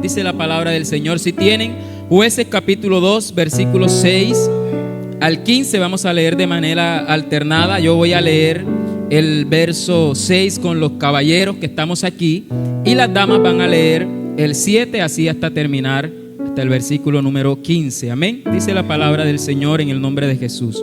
Dice la palabra del Señor. Si tienen Jueces capítulo 2, versículos 6 al 15, vamos a leer de manera alternada. Yo voy a leer el verso 6 con los caballeros que estamos aquí, y las damas van a leer el 7, así hasta terminar, hasta el versículo número 15. Amén. Dice la palabra del Señor en el nombre de Jesús.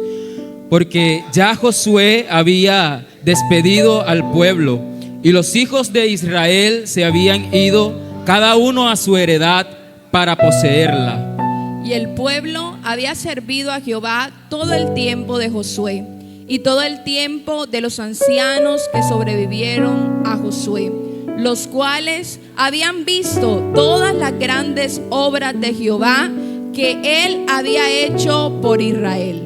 Porque ya Josué había despedido al pueblo, y los hijos de Israel se habían ido cada uno a su heredad para poseerla. Y el pueblo había servido a Jehová todo el tiempo de Josué y todo el tiempo de los ancianos que sobrevivieron a Josué, los cuales habían visto todas las grandes obras de Jehová que él había hecho por Israel.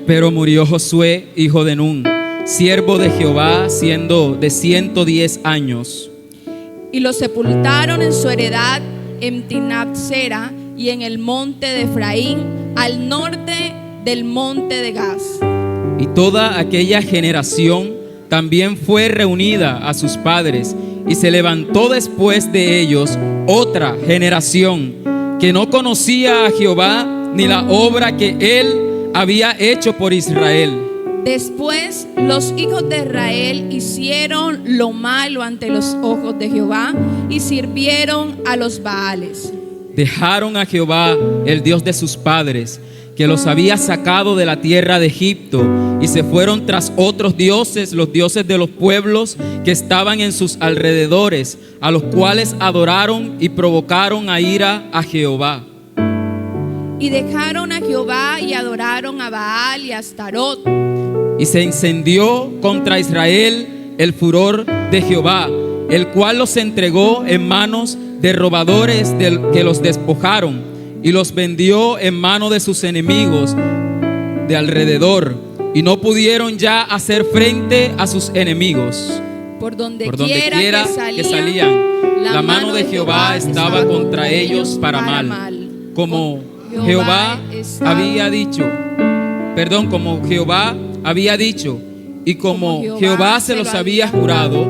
Pero murió Josué, hijo de Nun, siervo de Jehová, siendo de 110 años. Y lo sepultaron en su heredad en Timnat-Sera y en el monte de Efraín, al norte del monte de Gaz. Y toda aquella generación también fue reunida a sus padres, y se levantó después de ellos otra generación que no conocía a Jehová ni la obra que él había hecho por Israel. Después los hijos de Israel hicieron lo malo ante los ojos de Jehová y sirvieron a los Baales. Dejaron a Jehová, el Dios de sus padres, que los había sacado de la tierra de Egipto, y se fueron tras otros dioses, los dioses de los pueblos que estaban en sus alrededores, a los cuales adoraron y provocaron a ira a Jehová. Y dejaron a Jehová y adoraron a Baal y a Astarot. Y se encendió contra Israel el furor de Jehová, el cual los entregó en manos de robadores que los despojaron, y los vendió en mano de sus enemigos de alrededor, y no pudieron ya hacer frente a sus enemigos. Por donde quiera que salían, la mano de Jehová estaba contra ellos para mal, como Jehová había dicho, y como Jehová se los había jurado,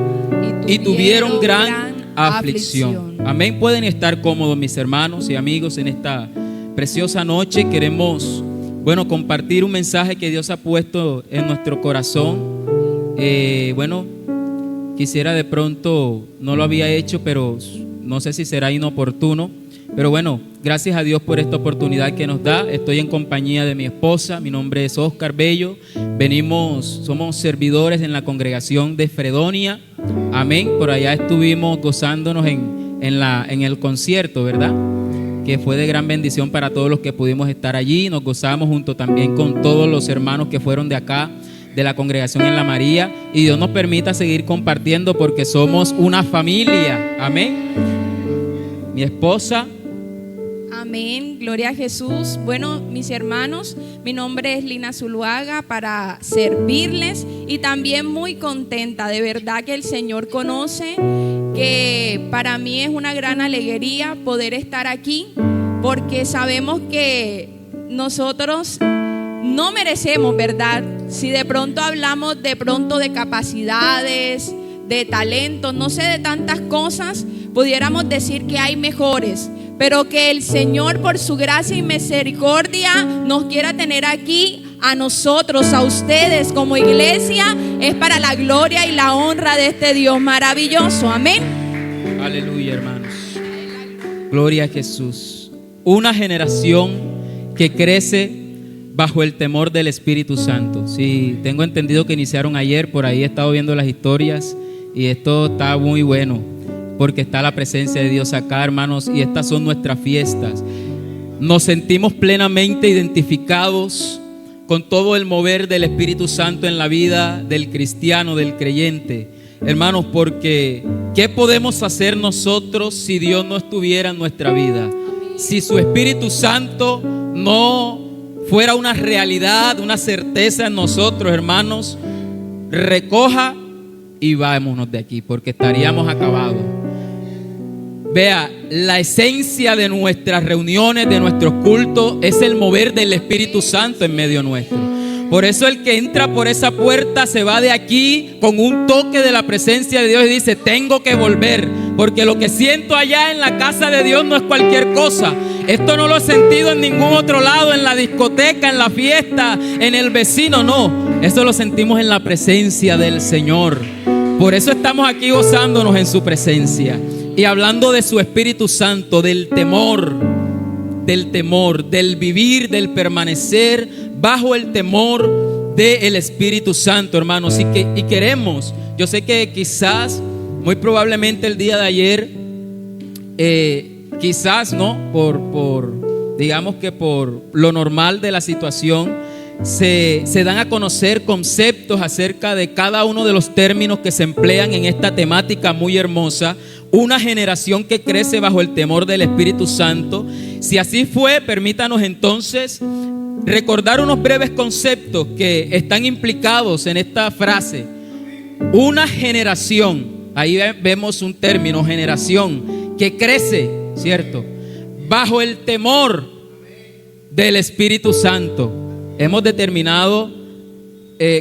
y tuvieron gran aflicción. Amén. Pueden estar cómodos, mis hermanos y amigos, en esta preciosa noche. Queremos, compartir un mensaje que Dios ha puesto en nuestro corazón. Quisiera de pronto, no lo había hecho, pero no sé si será inoportuno. Pero gracias a Dios por esta oportunidad que nos da. Estoy en compañía de mi esposa, mi nombre es Oscar Bello. Somos servidores en la congregación de Fredonia. Amén. Por allá estuvimos gozándonos en el concierto, ¿verdad? Que fue de gran bendición para todos los que pudimos estar allí. Nos gozamos junto también con todos los hermanos que fueron de acá, de la congregación en La María. Y Dios nos permita seguir compartiendo porque somos una familia. Amén. Mi esposa. Amén, gloria a Jesús. Bueno, mis hermanos, mi nombre es Lina Zuluaga para servirles, y también muy contenta, de verdad que el Señor conoce que para mí es una gran alegría poder estar aquí, porque sabemos que nosotros no merecemos, ¿verdad? Si de pronto hablamos de capacidades, de talentos, no sé, de tantas cosas, pudiéramos decir que hay mejores, pero que el Señor por su gracia y misericordia nos quiera tener aquí a nosotros, a ustedes como iglesia, es para la gloria y la honra de este Dios maravilloso. Amén. Aleluya, hermanos. Gloria a Jesús. Una generación que crece bajo el temor del Espíritu Santo. Sí, tengo entendido que iniciaron ayer, por ahí he estado viendo las historias y esto está muy bueno, porque está la presencia de Dios acá, hermanos, y estas son nuestras fiestas. Nos sentimos plenamente identificados con todo el mover del Espíritu Santo en la vida del cristiano, del creyente. Hermanos, porque ¿qué podemos hacer nosotros si Dios no estuviera en nuestra vida? Si su Espíritu Santo no fuera una realidad, una certeza en nosotros, hermanos, recoja y vámonos de aquí, porque estaríamos acabados. Vea, la esencia de nuestras reuniones, de nuestros cultos, es el mover del Espíritu Santo en medio nuestro. Por eso el que entra por esa puerta se va de aquí con un toque de la presencia de Dios y dice: tengo que volver, porque lo que siento allá en la casa de Dios no es cualquier cosa. Esto no lo he sentido en ningún otro lado, en la discoteca, en la fiesta, en el vecino, no. Eso lo sentimos en la presencia del Señor. Por eso estamos aquí gozándonos en su presencia y hablando de su Espíritu Santo, del temor, del vivir, del permanecer bajo el temor del Espíritu Santo, hermanos. Y queremos, yo sé que quizás, muy probablemente el día de ayer, quizás no, digamos que por lo normal de la situación, se dan a conocer conceptos acerca de cada uno de los términos que se emplean en esta temática muy hermosa, una generación que crece bajo el temor del Espíritu Santo. Si así fue, permítanos entonces recordar unos breves conceptos que están implicados en esta frase. Una generación, ahí vemos un término, generación, que crece, ¿cierto?, bajo el temor del Espíritu Santo. Hemos determinado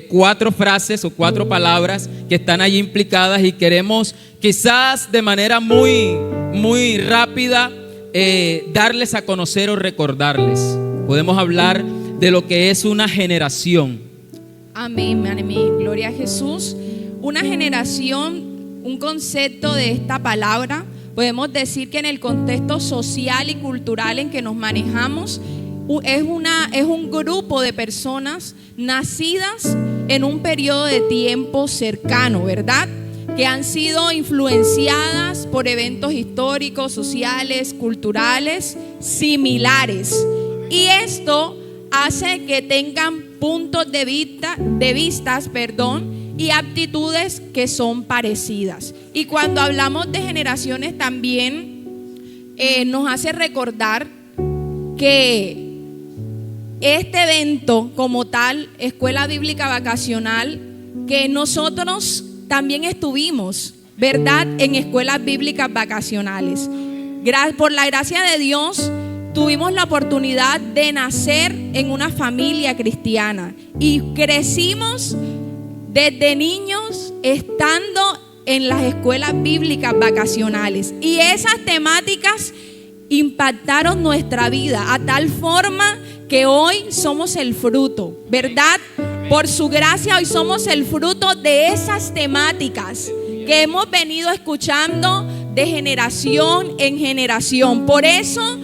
4 frases o 4 palabras que están allí implicadas y queremos quizás de manera muy rápida darles a conocer o recordarles. Podemos hablar de lo que es una generación. Amén, amén. Gloria a Jesús. Una generación, un concepto de esta palabra, podemos decir que en el contexto social y cultural en que nos manejamos, es un grupo de personas nacidas en un periodo de tiempo cercano, ¿verdad?, que han sido influenciadas por eventos históricos, sociales, culturales similares. Y esto hace que tengan puntos de vista, y aptitudes que son parecidas. Y cuando hablamos de generaciones también nos hace recordar que este evento como tal, Escuela Bíblica Vacacional, que nosotros también estuvimos, ¿verdad?, en escuelas bíblicas vacacionales. Por la gracia de Dios tuvimos la oportunidad de nacer en una familia cristiana y crecimos desde niños estando en las escuelas bíblicas vacacionales, y esas temáticas impactaron nuestra vida a tal forma que hoy somos el fruto, ¿verdad? Por su gracia hoy somos el fruto de esas temáticas que hemos venido escuchando de generación en generación. Por eso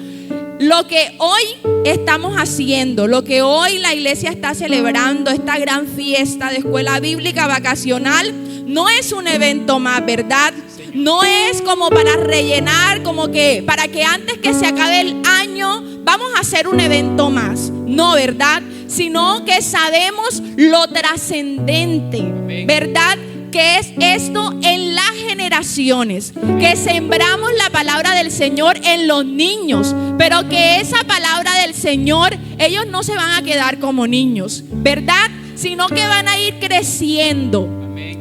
lo que hoy estamos haciendo, lo que hoy la iglesia está celebrando, esta gran fiesta de Escuela Bíblica Vacacional, no es un evento más, ¿verdad? No es como para rellenar, como que para que antes que se acabe el año vamos a hacer un evento más. No, ¿verdad? Sino que sabemos lo trascendente, ¿verdad?, que es esto en las generaciones, que sembramos la palabra del Señor en los niños, pero que esa palabra del Señor, ellos no se van a quedar como niños, ¿verdad?, sino que van a ir creciendo,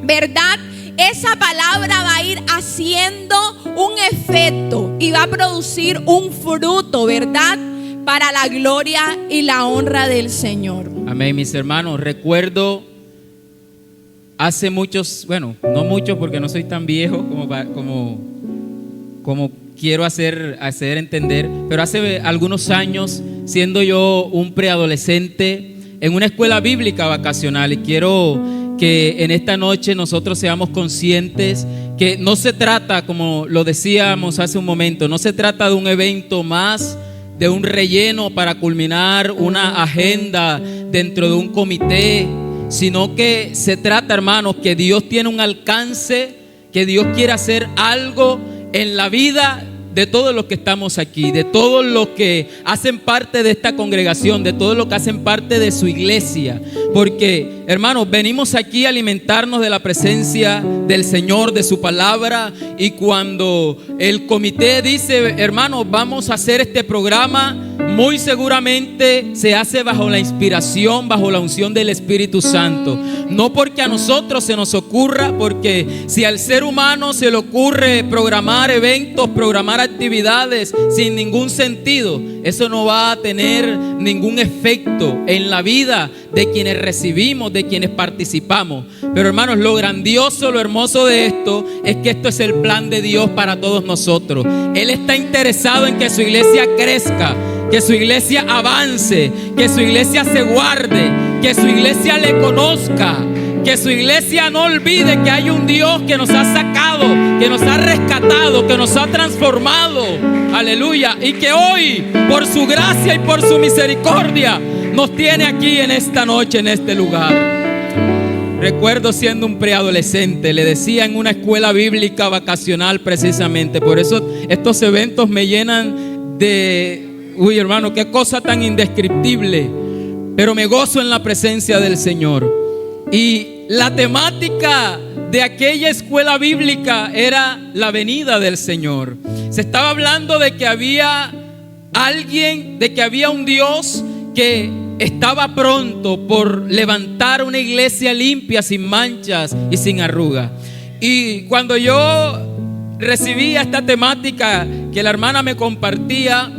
¿verdad? Esa palabra va a ir haciendo un efecto y va a producir un fruto, ¿verdad?, para la gloria y la honra del Señor. Amén, mis hermanos. Recuerdo hace muchos, bueno, no muchos porque no soy tan viejo como quiero hacer entender, pero hace algunos años, siendo yo un preadolescente en una escuela bíblica vacacional, y quiero que en esta noche nosotros seamos conscientes que no se trata, como lo decíamos hace un momento, no se trata de un evento más, de un relleno para culminar una agenda dentro de un comité, sino que se trata, hermanos, que Dios tiene un alcance, que Dios quiere hacer algo en la vida de todos los que estamos aquí, de todos los que hacen parte de esta congregación, de todos los que hacen parte de su iglesia. Porque, hermanos, venimos aquí a alimentarnos de la presencia del Señor, de su palabra. Y cuando el comité dice, hermanos, vamos a hacer este programa, muy seguramente se hace bajo la inspiración, bajo la unción del Espíritu Santo. No porque a nosotros se nos ocurra, porque si al ser humano se le ocurre programar eventos, programar actividades sin ningún sentido, eso no va a tener ningún efecto en la vida de quienes recibimos, de quienes participamos. Pero hermanos, lo grandioso, lo hermoso de esto es que esto es el plan de Dios para todos nosotros. Él está interesado en que su iglesia crezca, que su iglesia avance, que su iglesia se guarde, que su iglesia le conozca, que su iglesia no olvide que hay un Dios que nos ha sacado, que nos ha rescatado, que nos ha transformado, aleluya, y que hoy por su gracia y por su misericordia nos tiene aquí en esta noche, en este lugar. Recuerdo siendo un preadolescente, le decía en una escuela bíblica vacacional precisamente, por eso estos eventos me llenan de... Uy, hermano, qué cosa tan indescriptible, pero me gozo en la presencia del Señor. Y la temática de aquella escuela bíblica era la venida del Señor. Se estaba hablando de que había alguien, de que había un Dios que estaba pronto por levantar una iglesia limpia, sin manchas y sin arrugas. Y cuando yo recibía esta temática que la hermana me compartía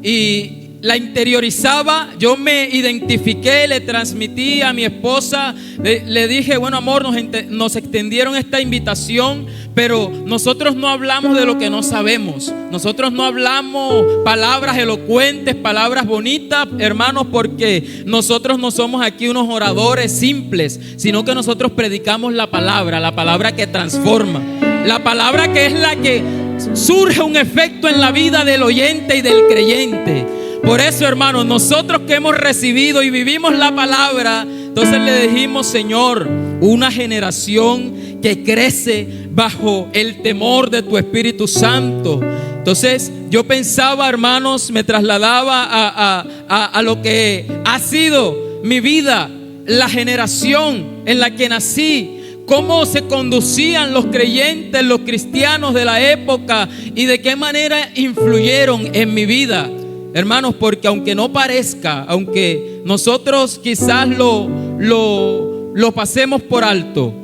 y la interiorizaba, yo me identifiqué, le transmití a mi esposa, le dije, bueno amor, nos extendieron esta invitación, pero nosotros no hablamos de lo que no sabemos, nosotros no hablamos palabras elocuentes, palabras bonitas, hermanos, porque nosotros no somos aquí unos oradores simples, sino que nosotros predicamos la palabra que transforma, la palabra que es la que surge un efecto en la vida del oyente y del creyente. Por eso, hermanos, nosotros que hemos recibido y vivimos la palabra, entonces le dijimos, Señor, una generación que crece bajo el temor de tu Espíritu Santo. Entonces yo pensaba, hermanos, me trasladaba a lo que ha sido mi vida, la generación en la que nací, cómo se conducían los creyentes, los cristianos de la época y de qué manera influyeron en mi vida. Hermanos, porque aunque no parezca, aunque nosotros quizás lo pasemos por alto,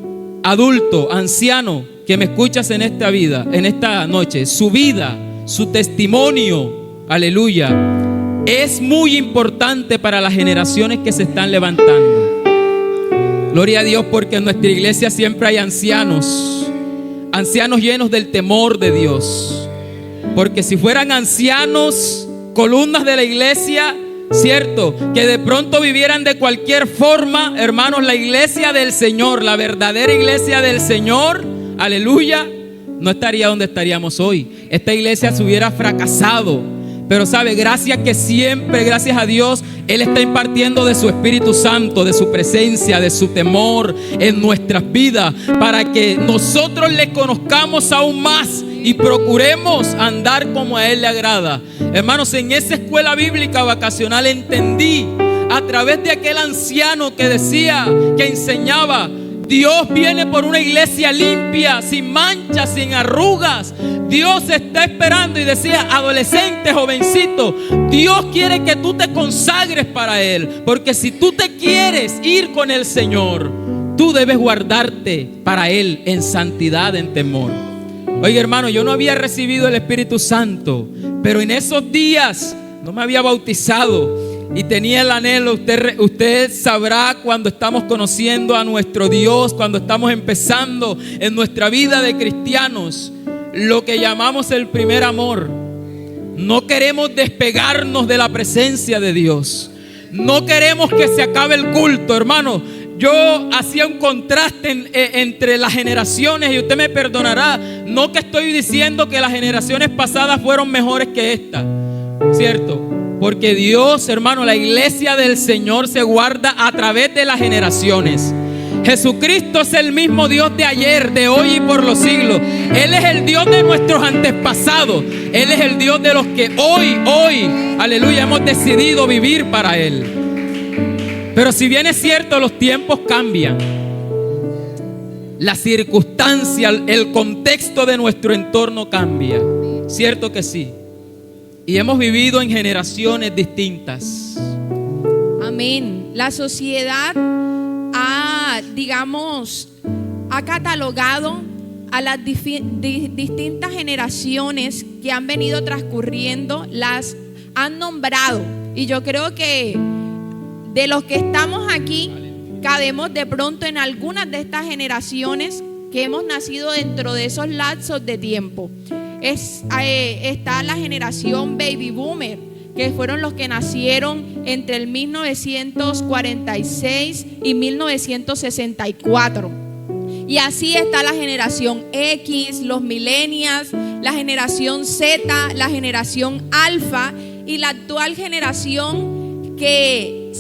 adulto, anciano, que me escuchas en esta vida, en esta noche, su vida, su testimonio, aleluya, es muy importante para las generaciones que se están levantando. Gloria a Dios, porque en nuestra iglesia siempre hay ancianos llenos del temor de Dios. Porque si fueran ancianos, columnas de la iglesia, cierto, que de pronto vivieran de cualquier forma, hermanos, la iglesia del Señor, la verdadera iglesia del Señor, aleluya, no estaría donde estaríamos hoy. Esta iglesia se hubiera fracasado. Pero sabe, gracias que siempre, gracias a Dios, Él está impartiendo de su Espíritu Santo, de su presencia, de su temor en nuestras vidas, para que nosotros le conozcamos aún más y procuremos andar como a Él le agrada. Hermanos, en esa escuela bíblica vacacional entendí a través de aquel anciano que decía, que enseñaba, Dios viene por una iglesia limpia, sin manchas, sin arrugas. Dios está esperando, y decía, adolescente, jovencito, Dios quiere que tú te consagres para Él, porque si tú te quieres ir con el Señor, tú debes guardarte para Él en santidad, en temor. Oiga, hermano, yo no había recibido el Espíritu Santo, pero en esos días no me había bautizado y tenía el anhelo. Usted sabrá, cuando estamos conociendo a nuestro Dios, cuando estamos empezando en nuestra vida de cristianos, lo que llamamos el primer amor. No queremos despegarnos de la presencia de Dios. No queremos que se acabe el culto, hermano. Yo hacía un contraste entre las generaciones, y usted me perdonará. No que estoy diciendo que las generaciones pasadas fueron mejores que esta, ¿cierto? Porque Dios, hermano, la iglesia del Señor se guarda a través de las generaciones. Jesucristo es el mismo Dios de ayer, de hoy y por los siglos. Él es el Dios de nuestros antepasados. Él es el Dios de los que hoy, aleluya, hemos decidido vivir para Él. Pero si bien es cierto, los tiempos cambian, la circunstancia, el contexto de nuestro entorno cambia. Cierto que sí. y hemos vivido en generaciones distintas. Amén. La sociedad ha catalogado a las distintas generaciones que han venido transcurriendo, las han nombrado. Y yo creo que de los que estamos aquí, cabemos de pronto en algunas de estas generaciones que hemos nacido dentro de esos lapsos de tiempo. Está la generación Baby Boomer, que fueron los que nacieron entre el 1946 y 1964. Y así está la generación X, los millennials, la generación Z, la generación Alfa y la actual generación que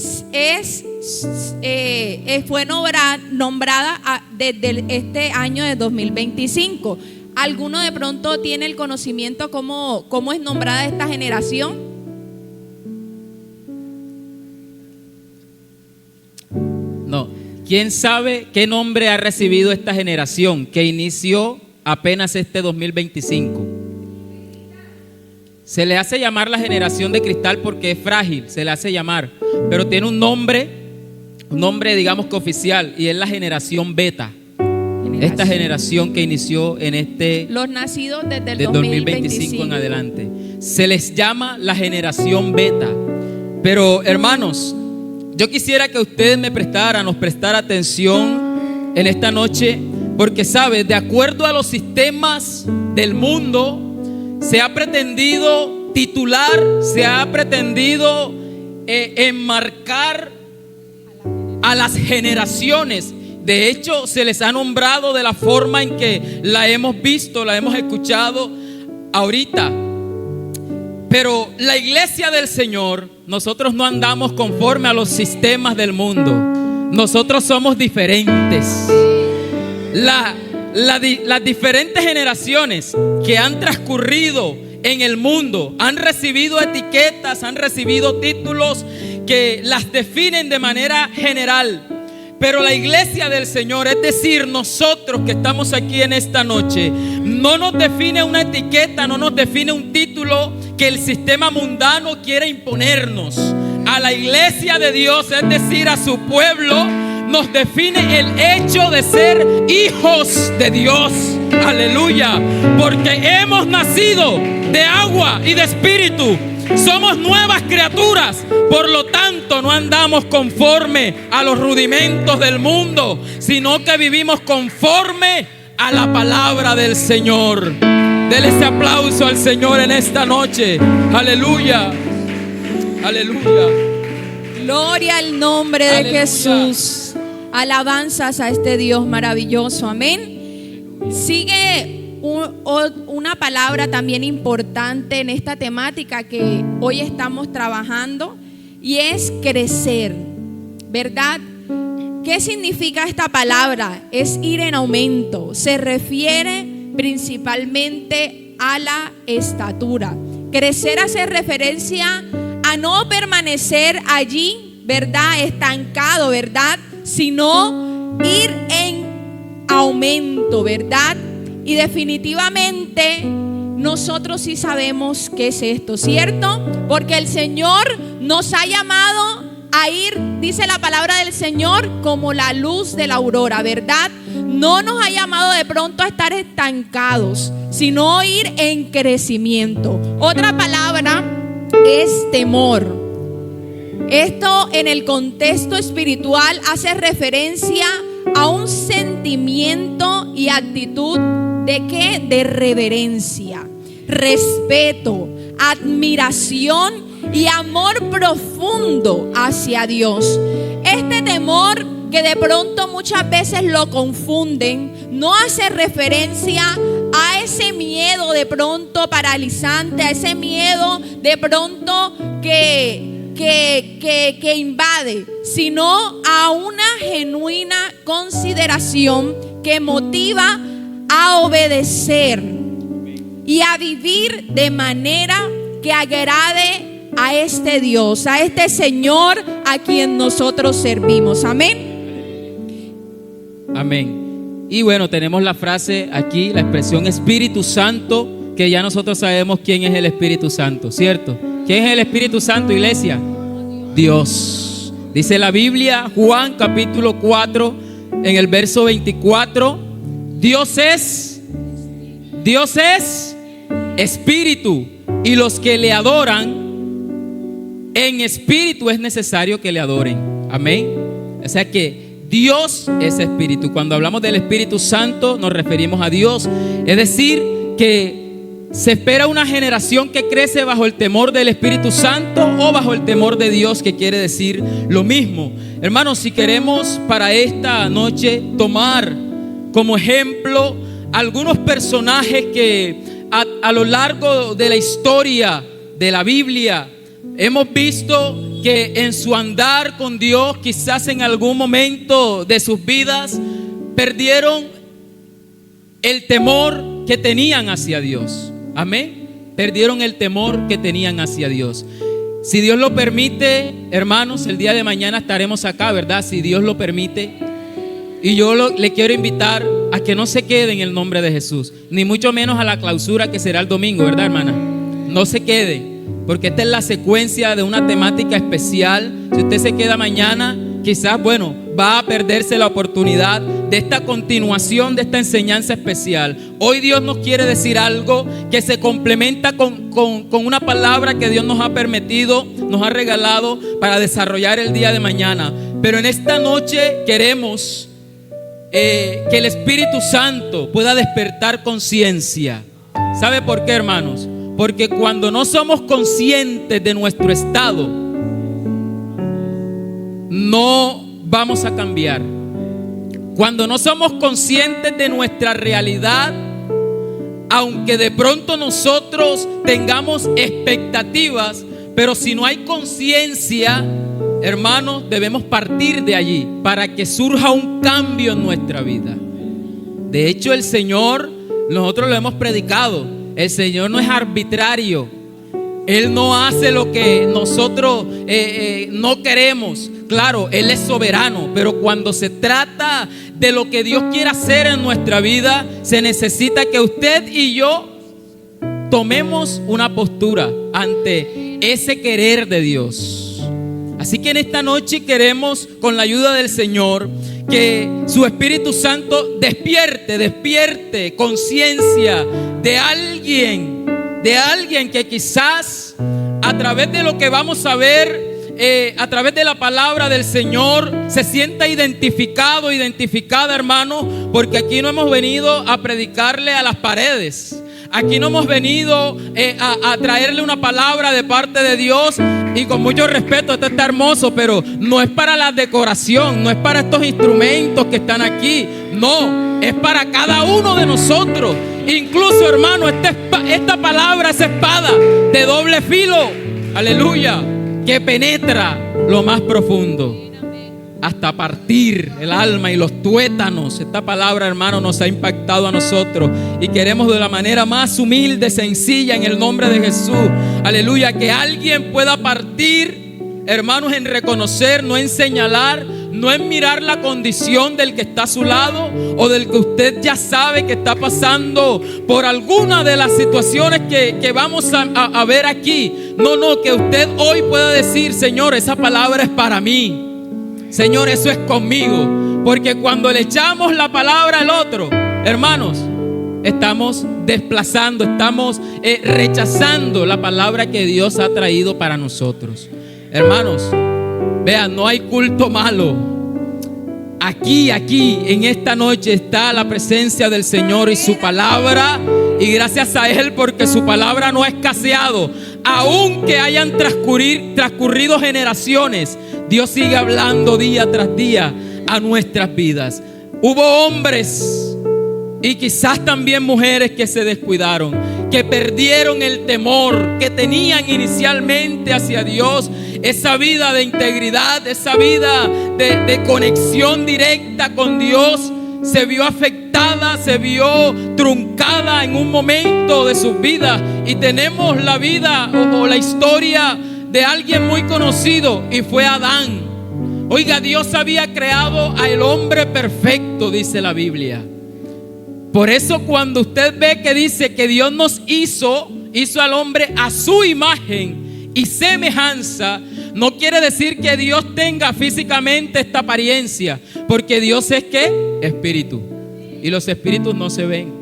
fue nombrada desde este año de 2025. ¿Alguno de pronto tiene el conocimiento cómo es nombrada esta generación? No. ¿Quién sabe qué nombre ha recibido esta generación que inició apenas este 2025? Se le hace llamar la generación de cristal porque es frágil, se le hace llamar, pero tiene un nombre digamos que oficial, y es la generación beta. Esta generación que inició en los nacidos desde el 2025 en adelante. Se les llama la generación beta. Pero hermanos, yo quisiera que ustedes nos prestara atención en esta noche, porque sabes, de acuerdo a los sistemas del mundo, se ha pretendido titular, se ha pretendido enmarcar a las generaciones. De hecho, se les ha nombrado de la forma en que la hemos visto, la hemos escuchado ahorita. Pero la iglesia del Señor, nosotros no andamos conforme a los sistemas del mundo. Nosotros somos diferentes. Las diferentes generaciones que han transcurrido en el mundo han recibido etiquetas, han recibido títulos que las definen de manera general. Pero la iglesia del Señor, es decir, nosotros que estamos aquí en esta noche, no nos define una etiqueta, no nos define un título que el sistema mundano quiere imponernos. A la iglesia de Dios, es decir, a su pueblo, nos define el hecho de ser hijos de Dios. Aleluya. Porque hemos nacido de agua y de espíritu. Somos nuevas criaturas, por lo tanto no andamos conforme a los rudimentos del mundo, sino que vivimos conforme a la palabra del Señor. Dele ese aplauso al Señor en esta noche. Aleluya. Aleluya. Gloria al nombre de Aleluya. Jesús. Alabanzas a este Dios maravilloso. Amén. Sigue una palabra también importante en esta temática que hoy estamos trabajando, y es crecer, ¿verdad? ¿Qué significa esta palabra? Es ir en aumento. Se refiere principalmente a la estatura. Crecer hace referencia a no permanecer allí, ¿verdad? Estancado, ¿verdad? Sino ir en aumento, ¿verdad? Y definitivamente nosotros sí sabemos qué es esto, ¿cierto? Porque el Señor nos ha llamado a ir, dice la palabra del Señor, como la luz de la aurora, ¿verdad? No nos ha llamado de pronto a estar estancados, sino ir en crecimiento. Otra palabra es temor. Esto en el contexto espiritual hace referencia a un sentimiento y actitud ¿de qué? De reverencia, respeto, admiración y amor profundo hacia Dios. Este temor, que de pronto muchas veces lo confunden, no hace referencia a ese miedo de pronto paralizante, a ese miedo de pronto que invade, sino a una genuina consideración que motiva a obedecer y a vivir de manera que agrade a este Dios, a este Señor a quien nosotros servimos. Amén. Amén. Y bueno, tenemos la frase aquí, la expresión Espíritu Santo, porque ya nosotros sabemos quién es el Espíritu Santo, ¿cierto? ¿Quién es el Espíritu Santo, iglesia? Dios. Dice la Biblia, Juan capítulo 4, en el verso 24, Dios es Espíritu, y los que le adoran en espíritu es necesario que le adoren. Amén. O sea que Dios es Espíritu. Cuando hablamos del Espíritu Santo nos referimos a Dios. Es decir, que se espera una generación que crece bajo el temor del Espíritu Santo o bajo el temor de Dios, que quiere decir lo mismo. Hermanos, si queremos para esta noche tomar como ejemplo algunos personajes que a lo largo de la historia de la Biblia hemos visto que en su andar con Dios, quizás en algún momento de sus vidas, perdieron el temor que tenían hacia Dios. Amén. Perdieron el temor que tenían hacia Dios. Si Dios lo permite, hermanos, el día de mañana estaremos acá, ¿verdad? Si Dios lo permite. Y yo le quiero invitar a que no se quede en el nombre de Jesús, ni mucho menos a la clausura que será el domingo, ¿verdad, hermana? No se quede, porque esta es la secuencia de una temática especial. Si usted se queda mañana, quizás, bueno, va a perderse la oportunidad de esta continuación de esta enseñanza especial. Hoy Dios nos quiere decir algo que se complementa con una palabra que Dios nos ha permitido, nos ha regalado para desarrollar el día de mañana. Pero en esta noche queremos que el Espíritu Santo pueda despertar conciencia. ¿Sabe por qué, hermanos? Porque cuando no somos conscientes de nuestro estado, no vamos a cambiar. Cuando no somos conscientes de nuestra realidad, aunque de pronto nosotros tengamos expectativas, pero si no hay conciencia, hermanos, debemos partir de allí para que surja un cambio en nuestra vida. De hecho, el Señor, nosotros lo hemos predicado, el Señor no es arbitrario. Él no hace lo que nosotros no queremos. Claro, Él es soberano, pero cuando se trata de lo que Dios quiere hacer en nuestra vida, se necesita que usted y yo tomemos una postura ante ese querer de Dios. Así que en esta noche queremos, con la ayuda del Señor, que su Espíritu Santo despierte conciencia de alguien que quizás a través de lo que vamos a ver, a través de la palabra del Señor, se sienta identificado, identificada, hermano, porque aquí no hemos venido a predicarle a las paredes. Aquí no hemos venido a traerle una palabra de parte de Dios. Y con mucho respeto, esto está hermoso, pero no es para la decoración, no es para estos instrumentos que están aquí. No, es para cada uno de nosotros. Incluso, hermano, esta palabra es espada de doble filo, aleluya, que penetra lo más profundo hasta partir el alma y los tuétanos. Esta palabra, hermano, nos ha impactado a nosotros y queremos de la manera más humilde, sencilla, en el nombre de Jesús, aleluya, que alguien pueda partir, hermanos, en reconocer, no en señalar, no en mirar la condición del que está a su lado o del que usted ya sabe que está pasando por alguna de las situaciones que vamos a ver aquí. No, que usted hoy pueda decir: Señor, esa palabra es para mí. Señor, eso es conmigo. Porque cuando le echamos la palabra al otro, hermanos, estamos desplazando, estamos rechazando la palabra que Dios ha traído para nosotros. Hermanos, vean, no hay culto malo. Aquí, en esta noche está la presencia del Señor y su palabra. Y gracias a Él, porque su palabra no ha escaseado. Aunque hayan transcurrido generaciones, Dios sigue hablando día tras día a nuestras vidas. Hubo hombres y quizás también mujeres que se descuidaron, que perdieron el temor que tenían inicialmente hacia Dios. Esa vida de integridad, esa vida de conexión directa con Dios se vio afectada, se vio truncada en un momento de sus vidas. Y tenemos la vida o la historia de alguien muy conocido, y fue Adán. Oiga, Dios había creado al hombre perfecto, dice la Biblia. Por eso cuando usted ve que dice que Dios nos hizo al hombre a su imagen y semejanza, no quiere decir que Dios tenga físicamente esta apariencia, porque Dios es ¿qué? Espíritu. Y los espíritus no se ven,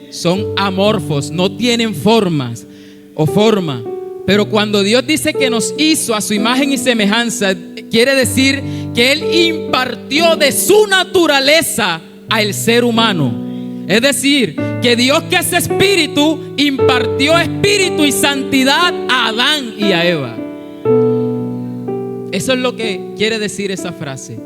son amorfos, no tienen formas o forma. Pero cuando Dios dice que nos hizo a su imagen y semejanza, quiere decir que Él impartió de su naturaleza al ser humano. Es decir, que Dios, que es espíritu, impartió espíritu y santidad a Adán y a Eva. Eso es lo que quiere decir esa frase.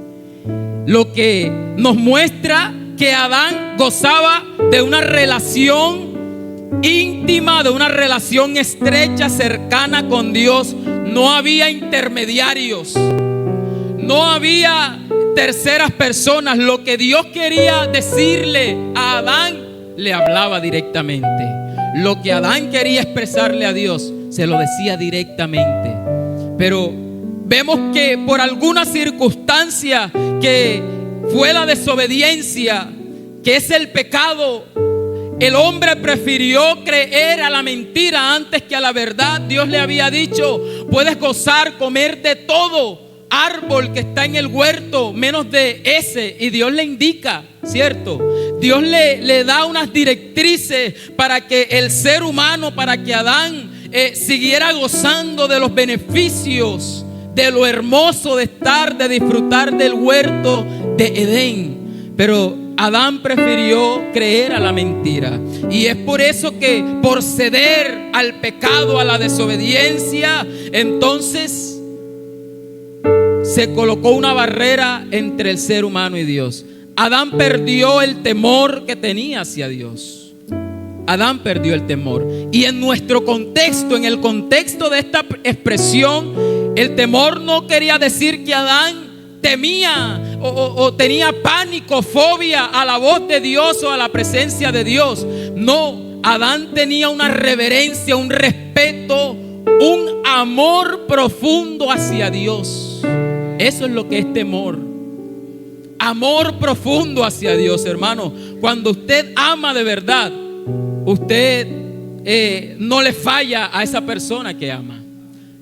Lo que nos muestra que Adán gozaba de una relación íntima, de una relación estrecha, cercana con Dios. No había intermediarios, no había terceras personas. Lo que Dios quería decirle a Adán, le hablaba directamente. Lo que Adán quería expresarle a Dios, se lo decía directamente. Pero vemos que por alguna circunstancia, que fue la desobediencia, que es el pecado, el hombre prefirió creer a la mentira antes que a la verdad. Dios le había dicho: puedes gozar, comer de todo árbol que está en el huerto, menos de ese. Y Dios le indica, ¿cierto? Dios le da unas directrices para que el ser humano, para que Adán siguiera gozando de los beneficios, de lo hermoso de estar, de disfrutar del huerto de Edén. Pero Adán prefirió creer a la mentira. Y es por eso que, por ceder al pecado, a la desobediencia, entonces se colocó una barrera entre el ser humano y Dios. Adán perdió el temor que tenía hacia Dios. Adán perdió el temor. Y en nuestro contexto, en el contexto de esta expresión, el temor no quería decir que Adán temía o tenía pánico, fobia a la voz de Dios o a la presencia de Dios. No, Adán tenía una reverencia, un respeto, un amor profundo hacia Dios. Eso es lo que es temor. Amor profundo hacia Dios, hermano. Cuando usted ama de verdad, usted no le falla a esa persona que ama.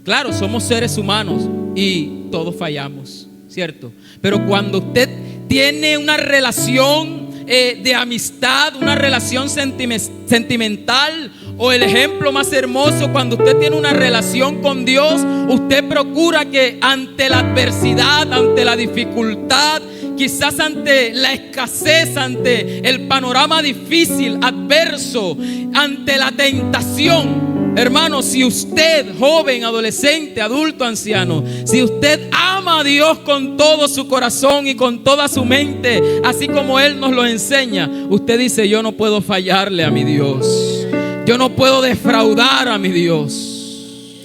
Claro, somos seres humanos y todos fallamos, ¿cierto? Pero cuando usted tiene una relación de amistad, una relación sentimental, o el ejemplo más hermoso, cuando usted tiene una relación con Dios, usted procura que ante la adversidad, ante la dificultad, quizás ante la escasez, ante el panorama difícil, adverso, ante la tentación, hermano, si usted, joven, adolescente, adulto, anciano, si usted ama a Dios con todo su corazón y con toda su mente, así como Él nos lo enseña, usted dice: yo no puedo fallarle a mi Dios, yo no puedo defraudar a mi Dios.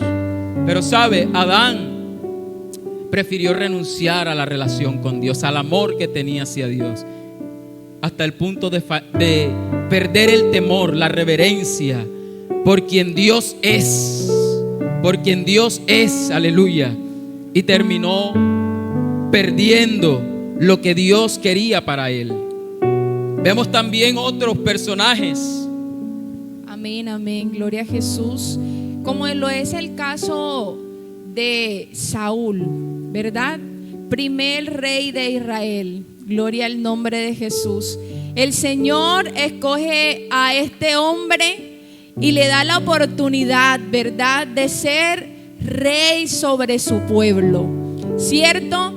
Pero sabe, Adán prefirió renunciar a la relación con Dios, al amor que tenía hacia Dios, hasta el punto de perder el temor, la reverencia por quien Dios es, aleluya. Y terminó perdiendo lo que Dios quería para él. Vemos también otros personajes. Amén, amén, gloria a Jesús. Como lo es el caso de Saúl, ¿verdad? Primer rey de Israel. Gloria al nombre de Jesús. El Señor escoge a este hombre y le da la oportunidad, ¿verdad?, de ser rey sobre su pueblo, ¿cierto?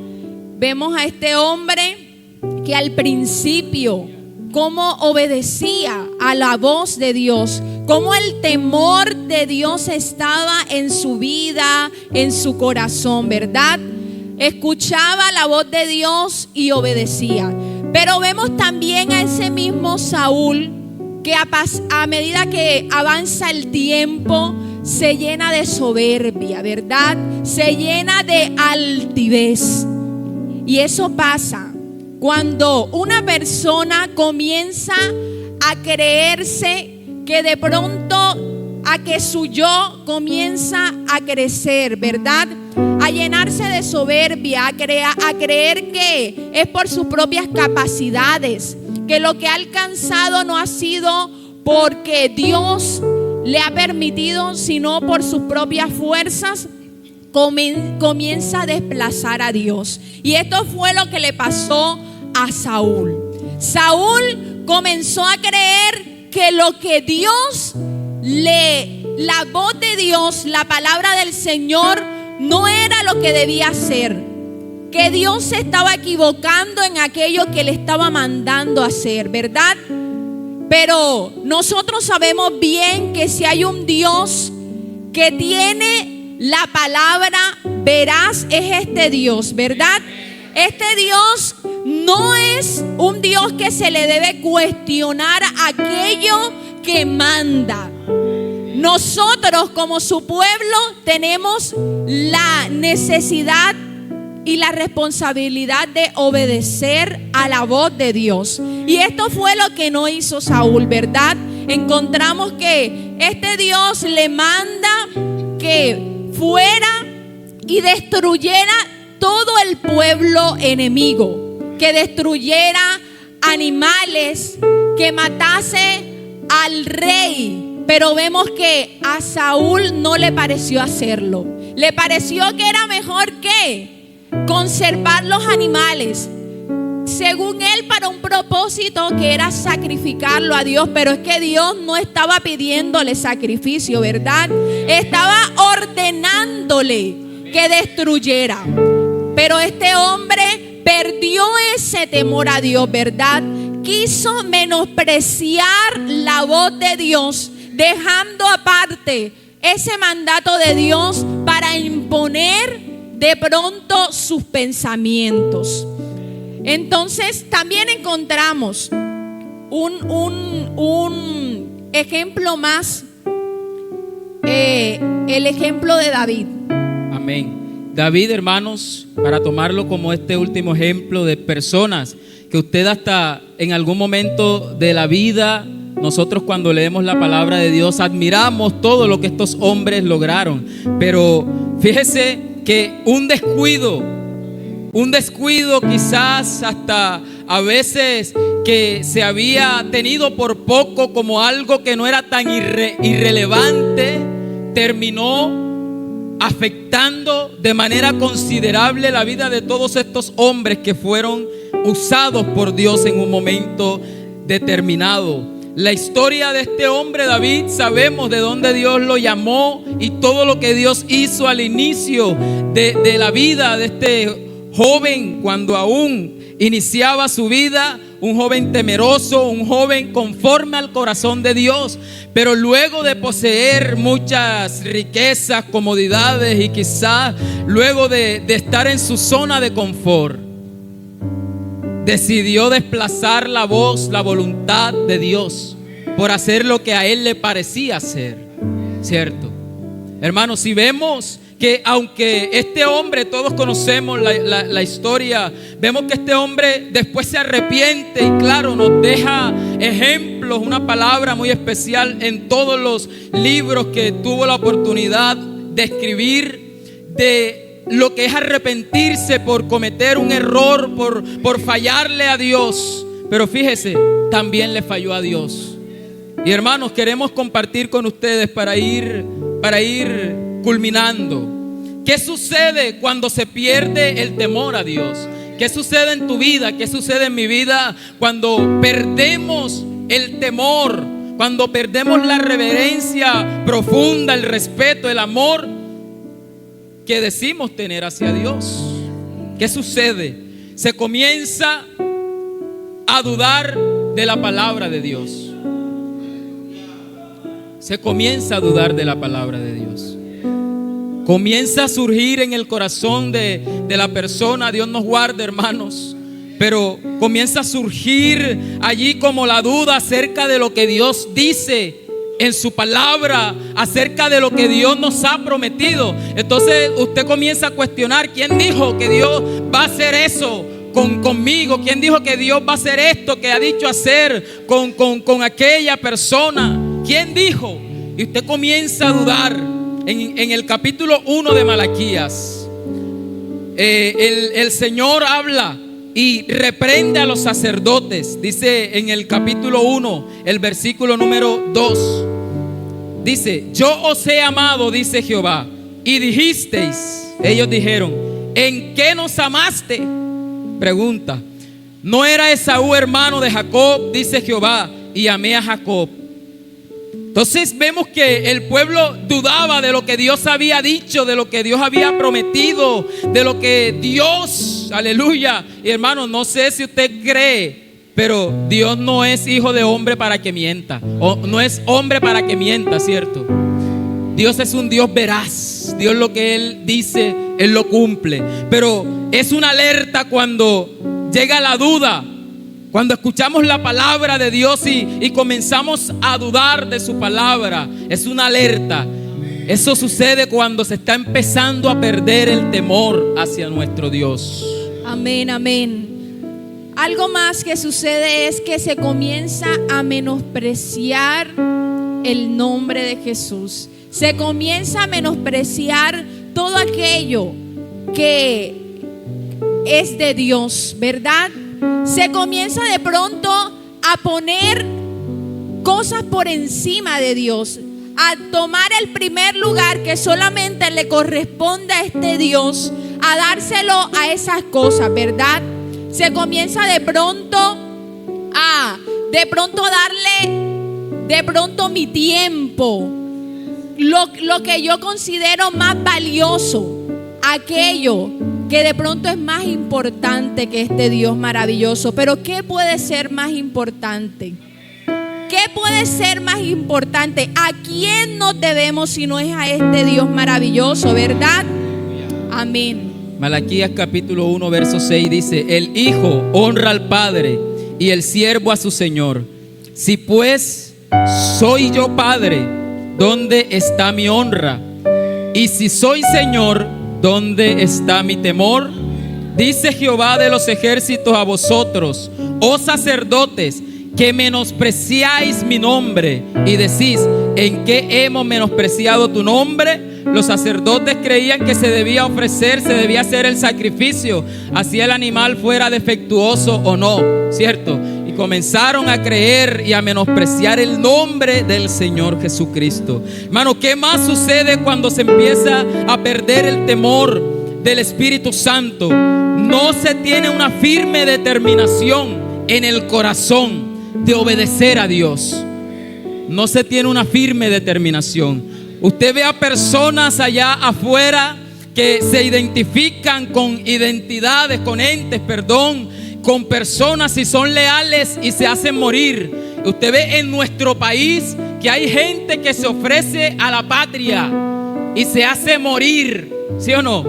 Vemos a este hombre que al principio, cómo obedecía a la voz de Dios, cómo el temor de Dios estaba en su vida, en su corazón, ¿verdad? Escuchaba la voz de Dios y obedecía. Pero vemos también a ese mismo Saúl que a medida que avanza el tiempo se llena de soberbia, ¿verdad? Se llena de altivez. Y eso pasa cuando una persona comienza a creerse que de pronto a que su yo comienza a crecer, ¿verdad? A llenarse de soberbia, a creer que es por sus propias capacidades, que lo que ha alcanzado no ha sido porque Dios le ha permitido, sino por sus propias fuerzas, comienza a desplazar a Dios. Y esto fue lo que le pasó a Saúl. Saúl comenzó a creer que lo que Dios la voz de Dios, la palabra del Señor, no era lo que debía hacer, que Dios se estaba equivocando en aquello que le estaba mandando hacer, ¿verdad? Pero nosotros sabemos bien que si hay un Dios que tiene la palabra veraz, es este Dios, ¿verdad? Este Dios no es un Dios que se le debe cuestionar aquello que manda. Nosotros como su pueblo tenemos la necesidad y la responsabilidad de obedecer a la voz de Dios. Y esto fue lo que no hizo Saúl, ¿verdad? Encontramos que este Dios le manda que fuera y destruyera todo el pueblo enemigo, que destruyera animales, que matase al rey. Pero vemos que a Saúl no le pareció hacerlo. Le pareció que era mejor que conservar los animales, según él, para un propósito que era sacrificarlo a Dios. Pero es que Dios no estaba pidiéndole sacrificio, ¿verdad? Estaba ordenándole que destruyera. Pero este hombre perdió ese temor a Dios, ¿verdad? Quiso menospreciar la voz de Dios, dejando aparte ese mandato de Dios para imponer de pronto sus pensamientos. Entonces también encontramos un ejemplo más, el ejemplo de David. Amén. David, hermanos, para tomarlo como este último ejemplo de personas que usted hasta en algún momento de la vida, nosotros cuando leemos la palabra de Dios admiramos todo lo que estos hombres lograron. Pero fíjese que un descuido quizás hasta a veces que se había tenido por poco como algo que no era tan irrelevante, terminó afectando de manera considerable la vida de todos estos hombres que fueron usados por Dios en un momento determinado. La historia de este hombre David, sabemos de dónde Dios lo llamó y todo lo que Dios hizo al inicio de la vida de este joven, cuando aún iniciaba su vida, un joven temeroso, un joven conforme al corazón de Dios. Pero luego de poseer muchas riquezas, comodidades y quizás luego de estar en su zona de confort, decidió desplazar la voz, la voluntad de Dios por hacer lo que a él le parecía hacer, ¿cierto? Hermanos, si vemos que aunque este hombre, todos conocemos la historia, vemos que este hombre después se arrepiente y claro, nos deja ejemplos, una palabra muy especial en todos los libros que tuvo la oportunidad de escribir, de lo que es arrepentirse por cometer un error, por fallarle a Dios. Pero fíjese, también le falló a Dios. Y hermanos, queremos compartir con ustedes para ir culminando. ¿Qué sucede cuando se pierde el temor a Dios? ¿Qué sucede en tu vida? ¿Qué sucede en mi vida cuando perdemos el temor? Cuando perdemos la reverencia profunda, el respeto, el amor que decimos tener hacia Dios. ¿Qué sucede? Se comienza a dudar de la palabra de Dios. Se comienza a dudar de la palabra de Dios. Comienza a surgir en el corazón de la persona, Dios nos guarde, hermanos, pero comienza a surgir allí como la duda acerca de lo que Dios dice en su palabra, acerca de lo que Dios nos ha prometido. Entonces usted comienza a cuestionar: ¿quién dijo que Dios va a hacer eso conmigo? ¿Quién dijo que Dios va a hacer esto que ha dicho hacer con aquella persona? ¿Quién dijo? Y usted comienza a dudar. En el capítulo 1 de Malaquías, el Señor habla y reprende a los sacerdotes. Dice en el capítulo 1, el versículo número 2. Dice: yo os he amado, dice Jehová, y dijisteis, ellos dijeron, ¿en qué nos amaste? Pregunta: ¿no era Esaú hermano de Jacob? Dice Jehová, y amé a Jacob. Entonces vemos que el pueblo dudaba de lo que Dios había dicho, de lo que Dios había prometido, de lo que Dios, aleluya. Y hermano, no sé si usted cree, pero Dios no es hijo de hombre para que mienta, o no es hombre para que mienta, ¿cierto? Dios es un Dios veraz. Dios, lo que Él dice, Él lo cumple. Pero es una alerta cuando llega la duda, cuando escuchamos la palabra de Dios y comenzamos a dudar de su palabra. Es una alerta. Eso sucede cuando se está empezando a perder el temor hacia nuestro Dios. Amén, amén. Algo más que sucede es que se comienza a menospreciar el nombre de Jesús. Se comienza a menospreciar todo aquello que es de Dios, ¿verdad? Se comienza de pronto a poner cosas por encima de Dios, a tomar el primer lugar que solamente le corresponde a este Dios, a dárselo a esas cosas, ¿verdad? Se comienza de pronto a darle mi tiempo, lo que yo considero más valioso, aquello que de pronto es más importante que este Dios maravilloso. Pero ¿qué puede ser más importante? ¿Qué puede ser más importante? ¿A quién nos debemos si no es a este Dios maravilloso, verdad? Amén. Malaquías capítulo 1 verso 6 dice: el hijo honra al padre y el siervo a su señor. Si pues soy yo padre, ¿dónde está mi honra? Y si soy señor, ¿dónde está mi temor? Dice Jehová de los ejércitos a vosotros, oh sacerdotes, que menospreciáis mi nombre y decís: ¿en qué hemos menospreciado tu nombre? Los sacerdotes creían que se debía ofrecer, se debía hacer el sacrificio, así el animal fuera defectuoso o no, ¿cierto? Y comenzaron a creer y a menospreciar el nombre del Señor Jesucristo. Hermano, ¿qué más sucede cuando se empieza a perder el temor del Espíritu Santo? No se tiene una firme determinación en el corazón de obedecer a Dios. No se tiene una firme determinación. Usted ve a personas allá afuera que se identifican con identidades, con entes, con personas y son leales y se hacen morir. Usted ve en nuestro país que hay gente que se ofrece a la patria y se hace morir, ¿sí o no?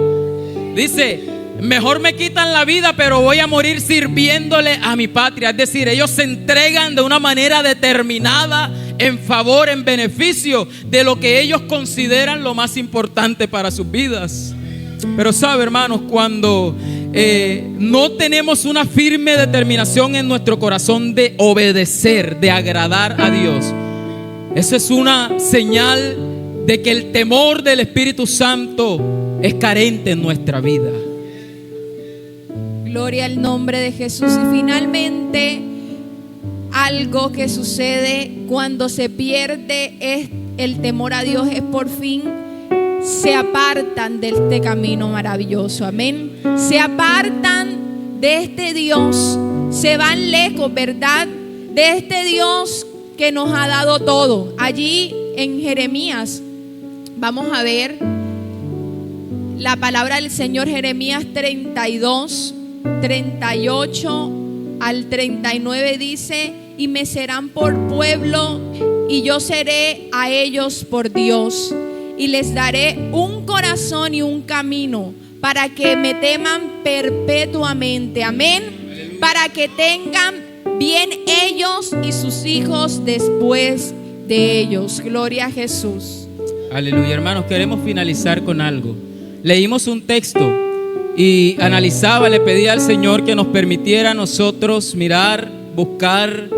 Dice: mejor me quitan la vida, pero voy a morir sirviéndole a mi patria. Es decir, ellos se entregan de una manera determinada en favor, en beneficio de lo que ellos consideran lo más importante para sus vidas. Pero sabe, hermanos, cuando no tenemos una firme determinación en nuestro corazón de obedecer, de agradar a Dios, eso es una señal de que el temor del Espíritu Santo es carente en nuestra vida. Gloria al nombre de Jesús. Y finalmente, algo que sucede cuando se pierde es el temor a Dios, es por fin se apartan de este camino maravilloso. Amén. Se apartan de este Dios, se van lejos, ¿verdad? De este Dios que nos ha dado todo. Allí en Jeremías vamos a ver la palabra del Señor. Jeremías 32, 38 al 39 dice: y me serán por pueblo y yo seré a ellos por Dios, y les daré un corazón y un camino para que me teman perpetuamente. Amén. Para que tengan bien ellos y sus hijos después de ellos. Gloria a Jesús. Aleluya. Hermanos, queremos finalizar con algo. Leímos un texto y analizaba, le pedía al Señor que nos permitiera a nosotros mirar, buscar,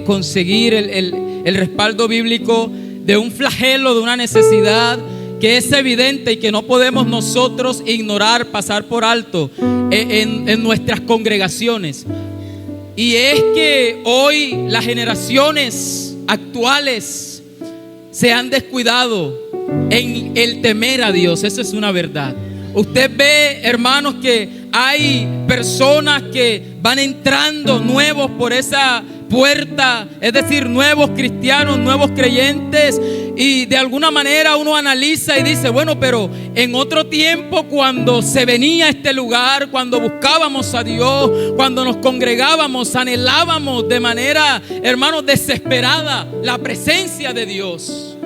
conseguir el respaldo bíblico de un flagelo, de una necesidad que es evidente y que no podemos nosotros ignorar, pasar por alto en nuestras congregaciones. Y es que hoy las generaciones actuales se han descuidado en el temer a Dios. Eso es una verdad. Usted ve, hermanos, que hay personas que van entrando nuevos por esa puerta, es decir, nuevos cristianos, nuevos creyentes, y de alguna manera uno analiza y dice, bueno, pero en otro tiempo, cuando se venía a este lugar, cuando buscábamos a Dios, cuando nos congregábamos, anhelábamos de manera, hermanos, desesperada la presencia de Dios,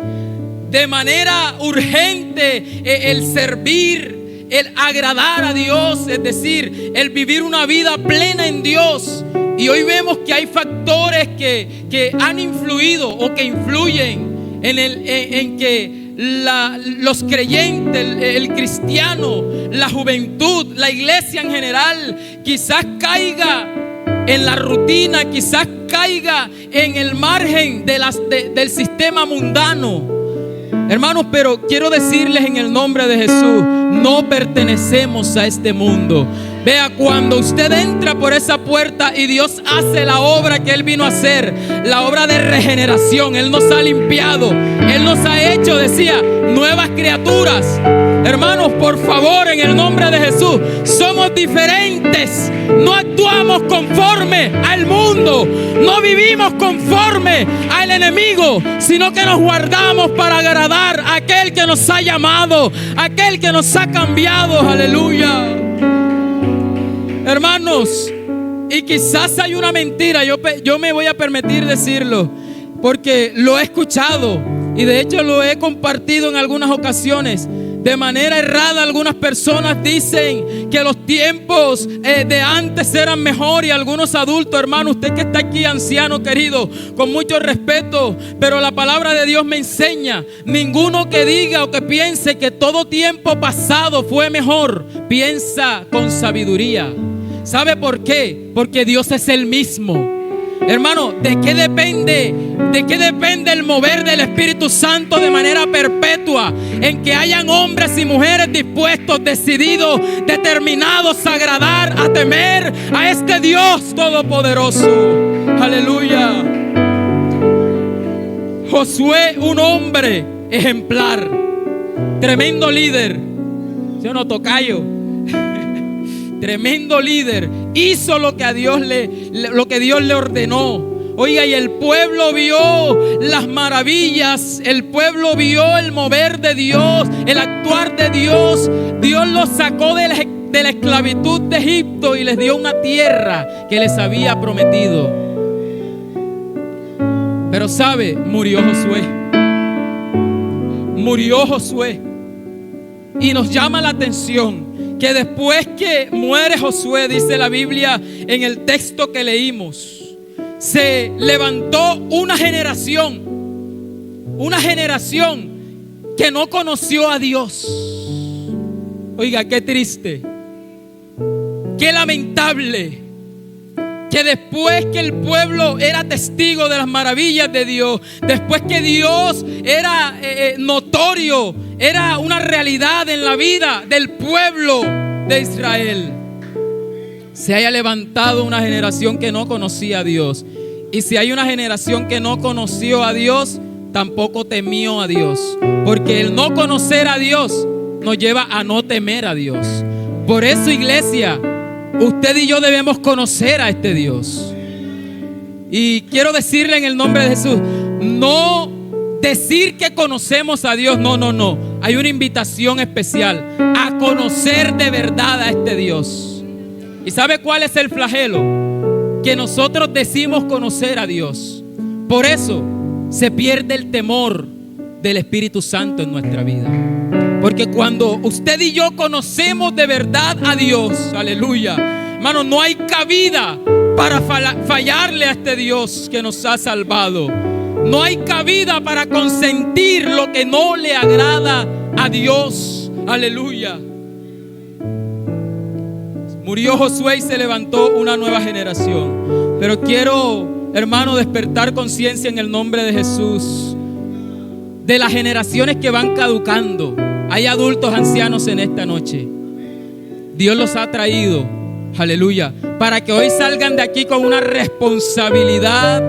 de manera urgente el servir, el agradar a Dios, es decir, el vivir una vida plena en Dios. Y hoy vemos que hay factores que han influido o que influyen en que los creyentes, el cristiano, la juventud, la iglesia en general, quizás caiga en la rutina, quizás caiga en el margen del sistema mundano. Hermanos, pero quiero decirles en el nombre de Jesús, no pertenecemos a este mundo. Vea, cuando usted entra por esa puerta y Dios hace la obra que Él vino a hacer, la obra de regeneración, Él nos ha limpiado, Él nos ha hecho, decía, nuevas criaturas. Hermanos, por favor, en el nombre de Jesús, somos diferentes. No actuamos conforme al mundo, no vivimos conforme al enemigo, sino que nos guardamos para agradar a aquel que nos ha llamado, aquel que nos ha cambiado. Aleluya. Hermanos, y quizás hay una mentira, yo me voy a permitir decirlo, porque lo he escuchado y de hecho lo he compartido en algunas ocasiones. De manera errada, algunas personas dicen que los tiempos de antes eran mejor, y algunos adultos, hermano, usted que está aquí, anciano querido, con mucho respeto, pero la palabra de Dios me enseña: ninguno que diga o que piense que todo tiempo pasado fue mejor, piensa con sabiduría. ¿Sabe por qué? Porque Dios es el mismo. Hermano, ¿de qué depende el mover del Espíritu Santo de manera perpetua? En que hayan hombres y mujeres dispuestos, decididos, determinados a agradar, a temer a este Dios todopoderoso. Aleluya. Josué, un hombre ejemplar, tremendo líder. ¿Sí o no, tocayo? Tremendo líder, hizo lo que Dios le ordenó. Oiga, y el pueblo vio las maravillas, el pueblo vio el mover de Dios, el actuar de Dios. Dios los sacó de la esclavitud de Egipto y les dio una tierra que les había prometido. Pero sabe, murió Josué. Y nos llama la atención que después que muere Josué, dice la Biblia en el texto que leímos, se levantó una generación que no conoció a Dios. Oiga, qué triste, qué lamentable, que después que el pueblo era testigo de las maravillas de Dios, después que Dios era notorio, era una realidad en la vida del pueblo de Israel, se haya levantado una generación que no conocía a Dios. Y si hay una generación que no conoció a Dios, tampoco temió a Dios, porque el no conocer a Dios nos lleva a no temer a Dios. Por eso, iglesia, usted y yo debemos conocer a este Dios. Y quiero decirle en el nombre de Jesús, no decir que conocemos a Dios, no. Hay una invitación especial a conocer de verdad a este Dios. ¿Y sabe cuál es el flagelo? Que nosotros decimos conocer a Dios. Por eso se pierde el temor del Espíritu Santo en nuestra vida. Porque cuando usted y yo conocemos de verdad a Dios, aleluya, hermano, no hay cabida para fallarle a este Dios que nos ha salvado. No hay cabida para consentir lo que no le agrada a Dios. Aleluya. Murió Josué y se levantó una nueva generación. Pero quiero, hermano, despertar conciencia en el nombre de Jesús de las generaciones que van caducando. Hay adultos ancianos en esta noche. Dios los ha traído, aleluya, para que hoy salgan de aquí con una responsabilidad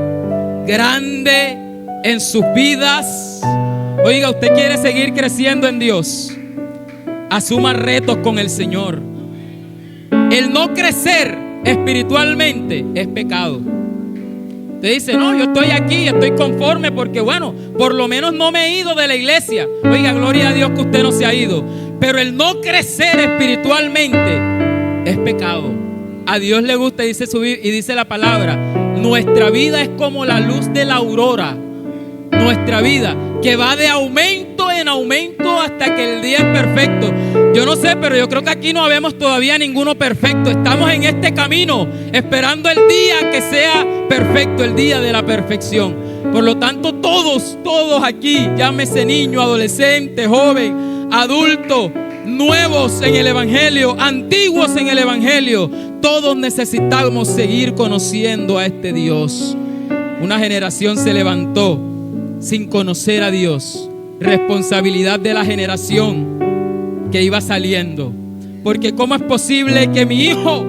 grande en sus vidas. Oiga, usted quiere seguir creciendo en Dios, asuma retos con el Señor. El no crecer espiritualmente es pecado. Usted dice, no, yo estoy aquí, estoy conforme porque bueno, por lo menos no me he ido de la iglesia. Oiga, gloria a Dios que usted no se ha ido. Pero el no crecer espiritualmente es pecado. A Dios le gusta, dice y dice la palabra, nuestra vida es como la luz de la aurora. Nuestra vida que va de aumento en aumento hasta que el día es perfecto. Yo no sé, pero yo creo que aquí no habemos todavía ninguno perfecto. Estamos en este camino esperando el día que sea perfecto, el día de la perfección. Por lo tanto, todos aquí, llámese niño, adolescente, joven, adulto, nuevos en el evangelio, antiguos en el evangelio, todos necesitamos seguir conociendo a este Dios. Una generación se levantó sin conocer a Dios. Responsabilidad de la generación que iba saliendo. Porque ¿cómo es posible que mi hijo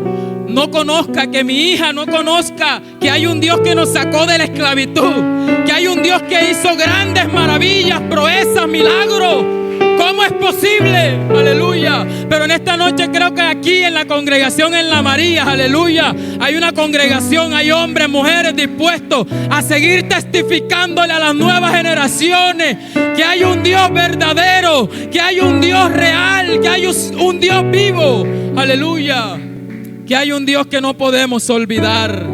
no conozca, que mi hija no conozca que hay un Dios que nos sacó de la esclavitud, que hay un Dios que hizo grandes maravillas, proezas, milagros? ¿Cómo es posible? Aleluya. Pero en esta noche creo que aquí en la congregación en La María, aleluya, hay una congregación, hay hombres, mujeres dispuestos a seguir testificándole a las nuevas generaciones que hay un Dios verdadero, que hay un Dios real, que hay un Dios vivo. Aleluya. Que hay un Dios que no podemos olvidar,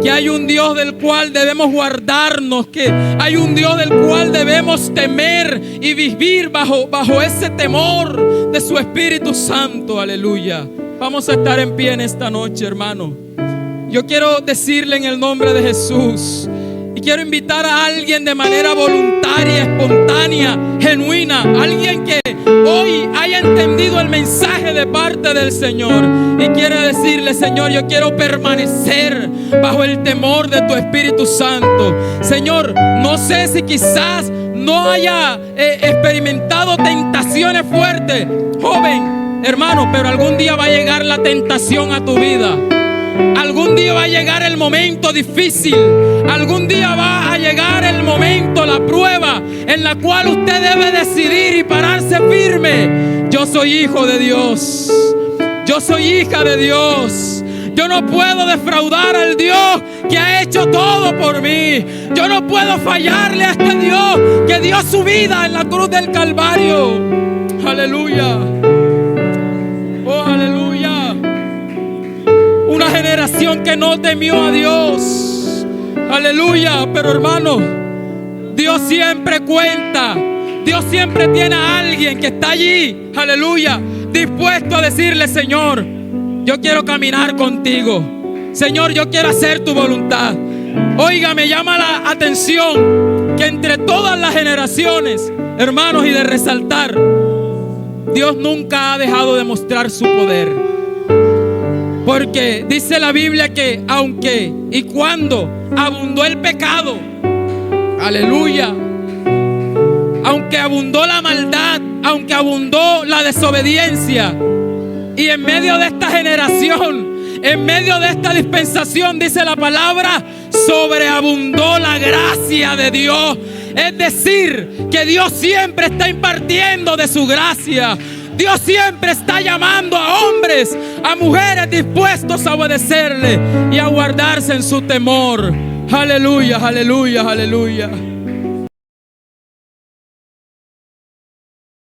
que hay un Dios del cual debemos guardarnos, que hay un Dios del cual debemos temer y vivir bajo ese temor de su Espíritu Santo. Aleluya. Vamos a estar en pie en esta noche, hermano. Yo quiero decirle en el nombre de Jesús, y quiero invitar a alguien de manera voluntaria, espontánea, genuina, alguien que hoy haya entendido el mensaje de parte del Señor y quiere decirle: Señor, yo quiero permanecer bajo el temor de tu Espíritu Santo. Señor, no sé si quizás no haya experimentado tentaciones fuertes, joven, hermano, pero algún día va a llegar la tentación a tu vida. Algún día va a llegar el momento difícil. Algún día va a llegar el momento, la prueba en la cual usted debe decidir y pararse firme. Yo soy hijo de Dios. Yo soy hija de Dios. Yo no puedo defraudar al Dios que ha hecho todo por mí. Yo no puedo fallarle a este Dios que dio su vida en la cruz del Calvario. Aleluya. Oh, aleluya. Una generación que no temió a Dios. Aleluya. Pero hermano, Dios siempre cuenta. Dios siempre tiene a alguien que está allí, aleluya, dispuesto a decirle: Señor, yo quiero caminar contigo. Señor, yo quiero hacer tu voluntad. Oiga, me llama la atención que entre todas las generaciones, hermanos, y de resaltar, Dios nunca ha dejado de mostrar su poder. Porque dice la Biblia que aunque y cuando abundó el pecado, aleluya, aunque abundó la maldad, aunque abundó la desobediencia, y en medio de esta generación, en medio de esta dispensación, dice la palabra, sobreabundó la gracia de Dios. Es decir, que Dios siempre está impartiendo de su gracia. Dios siempre está llamando a hombres, a mujeres dispuestos a obedecerle y a guardarse en su temor. Aleluya, aleluya, aleluya.